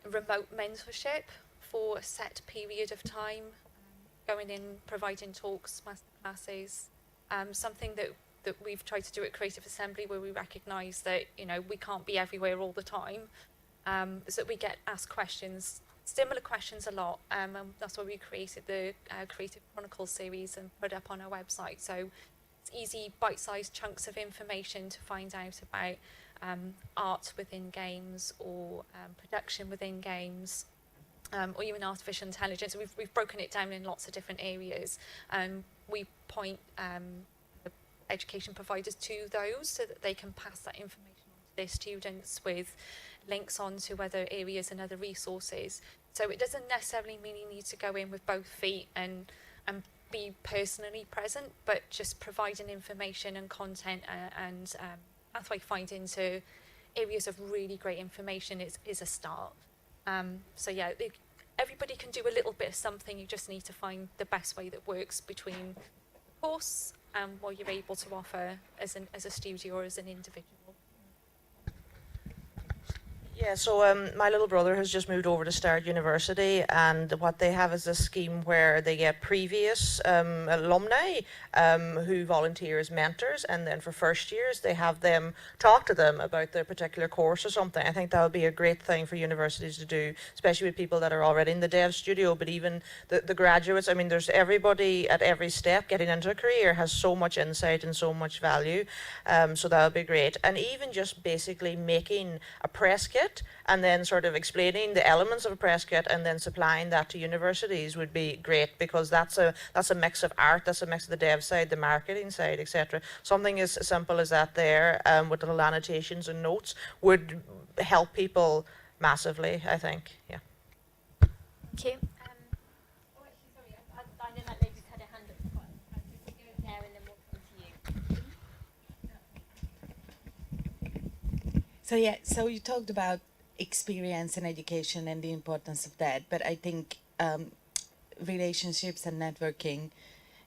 remote mentorship for a set period of time, going in, providing talks, masterclasses, something that we've tried to do at Creative Assembly, where we recognise that, you know, we can't be everywhere all the time, is that we get asked questions, similar questions a lot, and that's why we created the Creative Chronicles series and put it up on our website. So it's easy, bite-sized chunks of information to find out about art within games, or production within games, or even artificial intelligence. We've broken it down in lots of different areas, and we point the education providers to those so that they can pass that information on to their students with links on to other areas and other resources. So it doesn't necessarily mean you need to go in with both feet and be personally present, but just providing information and content and pathway finding to areas of really great information is a start. So yeah, everybody can do a little bit of something. You just need to find the best way that works between the course and what you're able to offer as a studio or as an individual. Yeah, so my little brother has just moved over to Start University, and what they have is a scheme where they get previous alumni who volunteer as mentors, and then for first years they have them talk to them about their particular course or something. I think that would be a great thing for universities to do, especially with people that are already in the dev studio, but even the graduates. I mean, there's everybody at every step getting into a career has so much insight and so much value, so that would be great. And even just basically making a press kit and then sort of explaining the elements of a press kit and then supplying that to universities would be great, because that's a mix of art, that's a mix of the dev side, the marketing side, etc. Something as simple as that there, with little annotations and notes, would help people massively, I think. Yeah. Thank you. Oh, actually, sorry, I know that lady's had her hand up. Go there and then we'll come to you. So yeah, so you talked about experience and education and the importance of that, but I think relationships and networking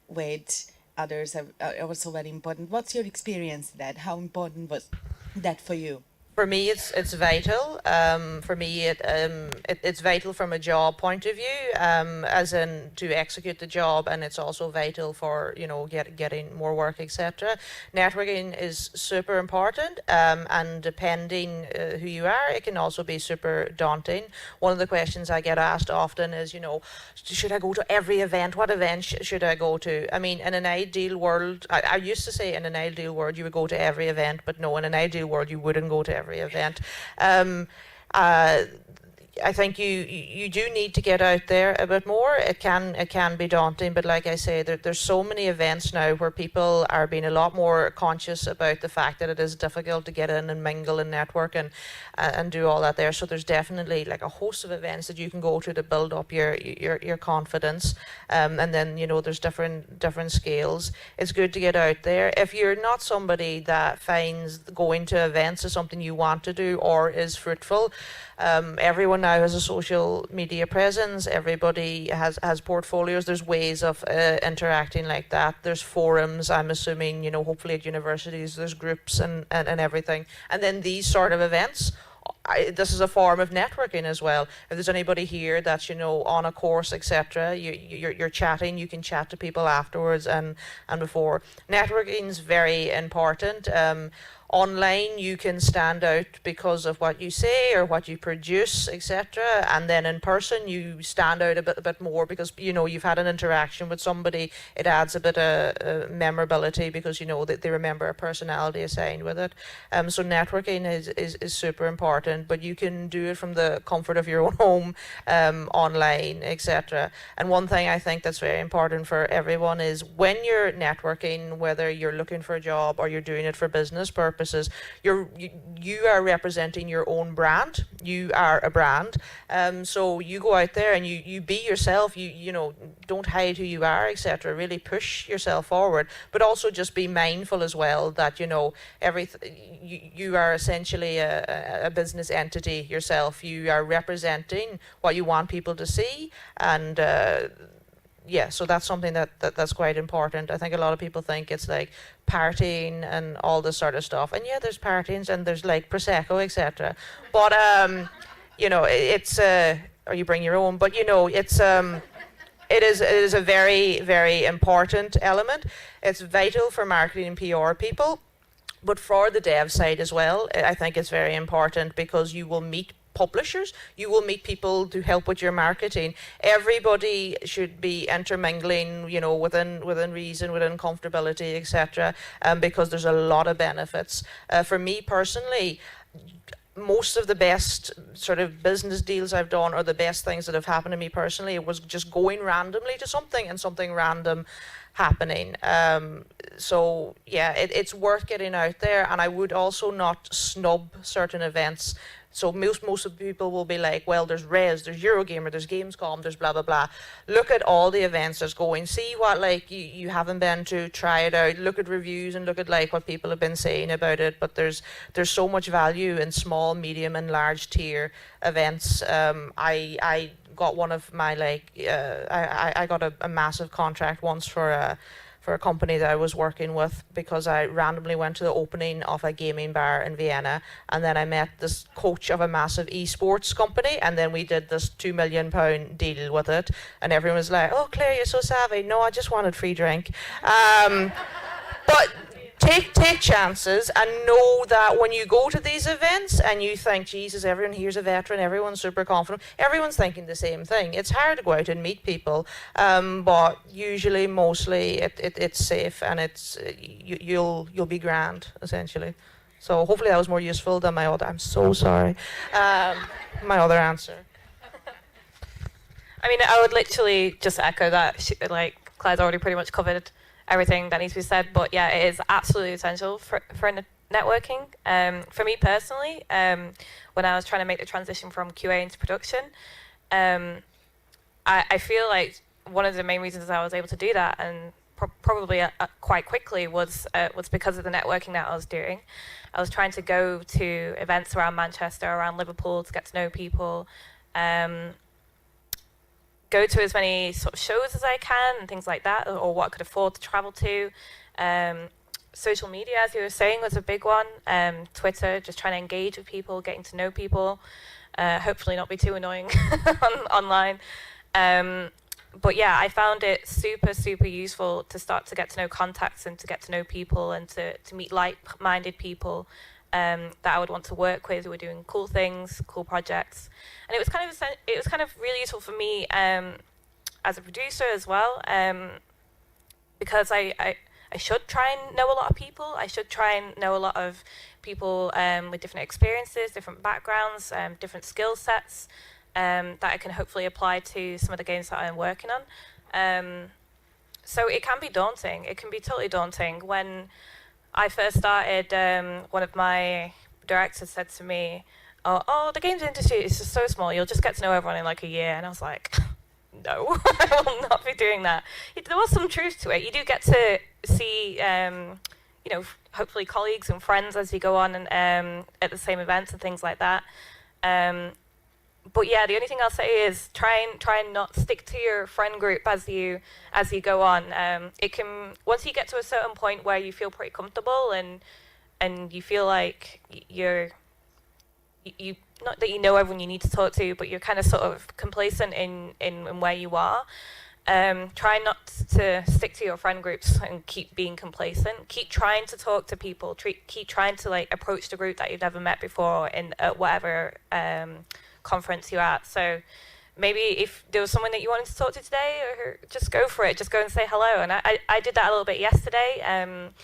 with others are also very important. What's your experience in that? How important was that for you? For me, it's vital. For me, it's vital from a job point of view, as in to execute the job, and it's also vital for, you know, getting more work, etc. Networking is super important, and depending who you are, it can also be super daunting. One of the questions I get asked often is, you know, should I go to every event? What event should I go to? I mean, in an ideal world, I used to say in an ideal world you would go to every event, but no, in an ideal world you wouldn't go to every event. I think you do need to get out there a bit more. It can be daunting, but like I say, there's so many events now where people are being a lot more conscious about the fact that it is difficult to get in and mingle and network and do all that there. So there's definitely like a host of events that you can go to build up your confidence, and then, you know, there's different scales. It's good to get out there. If you're not somebody that finds going to events is something you want to do or is fruitful, everyone now has a social media presence. Everybody has portfolios. There's ways of interacting like that. There's forums, I'm assuming, you know, hopefully at universities there's groups and everything. And then these sort of events, this is a form of networking as well. If there's anybody here that's, you know, on a course, etc., you're chatting, you can chat to people afterwards and before. Networking is very important. online you can stand out because of what you say or what you produce, etc. And then in person you stand out a bit more because you've had an interaction with somebody. It adds a bit of memorability because that they remember a personality assigned with it. So networking is super important, but you can do it from the comfort of your own home, online, etc. And one thing I think that's very important for everyone is when you're networking, whether you're looking for a job or you're doing it for business purposes, you are representing your own brand. You are a brand. So you go out there and you be yourself. You don't hide who you are, etc. Really push yourself forward, but also just be mindful as well that you are essentially a business entity yourself. You are representing what you want people to see, and so that's something that's quite important. I think a lot of people think it's like partying and all this sort of stuff, and there's partying and there's like prosecco, etc. But it's or you bring your own, but it's it is a very, very important element. It's vital for marketing and PR people, but for the dev side as well, I think it's very important because you will meet publishers, you will meet people to help with your marketing. Everybody should be intermingling, within reason, within comfortability, etc. Because there's a lot of benefits. For me personally, most of the best sort of business deals I've done, or the best things that have happened to me personally, was just going randomly to something and something random happening. It's worth getting out there, and I would also not snub certain events. So most of the people will be like, well, there's Res, there's Eurogamer, there's Gamescom, there's blah, blah, blah. Look at all the events that's going. See what you haven't been to, try it out. Look at reviews and look at what people have been saying about it. But there's so much value in small, medium and large tier events. I got one of my I got a massive contract once for a company that I was working with because I randomly went to the opening of a gaming bar in Vienna, and then I met this coach of a massive esports company, and then we did this £2 million deal with it, and everyone was like, "Oh, Claire, you're so savvy." No, I just wanted free drink. But take chances and know that when you go to these events and you think, Jesus, everyone here's a veteran, everyone's super confident, everyone's thinking the same thing. It's hard to go out and meet people, but usually, mostly, it's safe and you'll be grand, essentially. So hopefully that was more useful than my other. I'm so sorry. My other answer. I mean, I would literally just echo that. Claire's already pretty much covered everything that needs to be said, but it is absolutely essential for networking. For me personally, when I was trying to make the transition from QA into production, I feel like one of the main reasons I was able to do that, and probably quite quickly, was because of the networking that I was doing. I was trying to go to events around Manchester, around Liverpool, to get to know people, go to as many sort of shows as I can and things like that, or what I could afford to travel to. Social media, as you were saying, was a big one. Twitter, just trying to engage with people, getting to know people, hopefully not be too annoying online. But I found it super, super useful to start to get to know contacts and to get to know people and to meet like-minded people that I would want to work with, who were doing cool things, cool projects. And it was kind of really useful for me as a producer as well, because I should try and know a lot of people. I should try and know a lot of people with different experiences, different backgrounds, different skill sets that I can hopefully apply to some of the games that I'm working on. So it can be daunting. It can be totally daunting. When I first started, one of my directors said to me, oh, the games industry is just so small, you'll just get to know everyone in like a year. And I was like, no, I will not be doing that. There was some truth to it. You do get to see, hopefully colleagues and friends as you go on and at the same events and things like that. But the only thing I'll say is try and not stick to your friend group as you go on. It can, once you get to a certain point where you feel pretty comfortable and you feel like you not that you know everyone you need to talk to, but you're kind of sort of complacent in where you are. Try not to stick to your friend groups and keep being complacent. Keep trying to talk to people. Keep trying to like approach the group that you've never met before in whatever conference you're at. So maybe if there was someone that you wanted to talk to today, or just go for it. Just go and say hello. And I did that a little bit yesterday, and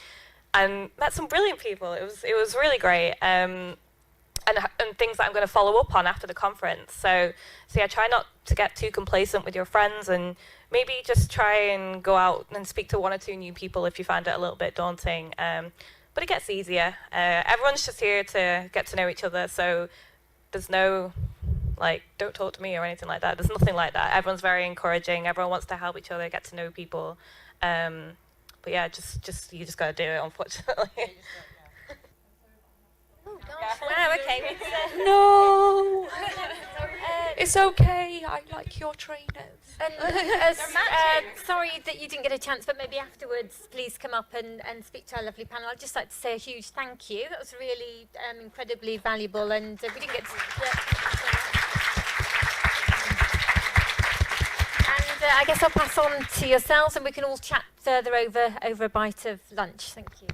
met some brilliant people. It was really great. And things that I'm going to follow up on after the conference. So yeah, try not to get too complacent with your friends, and maybe just try and go out and speak to 1 or 2 new people if you find it a little bit daunting. But it gets easier. Everyone's just here to get to know each other, so there's no, like, don't talk to me or anything like that. There's nothing like that. Everyone's very encouraging. Everyone wants to help each other, get to know people. But yeah, just you just got to do it, unfortunately. Wow, okay. No! It's okay, I like your trainers. And sorry that you didn't get a chance, but maybe afterwards, please come up and speak to our lovely panel. I'd just like to say a huge thank you. That was really incredibly valuable, and we didn't get to... And I guess I'll pass on to yourselves, and we can all chat further over a bite of lunch. Thank you.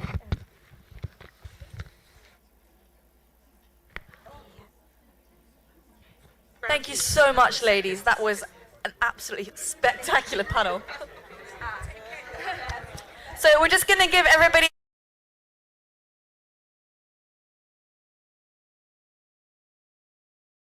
Thank you so much, ladies. That was an absolutely spectacular panel. So we're just going to give everybody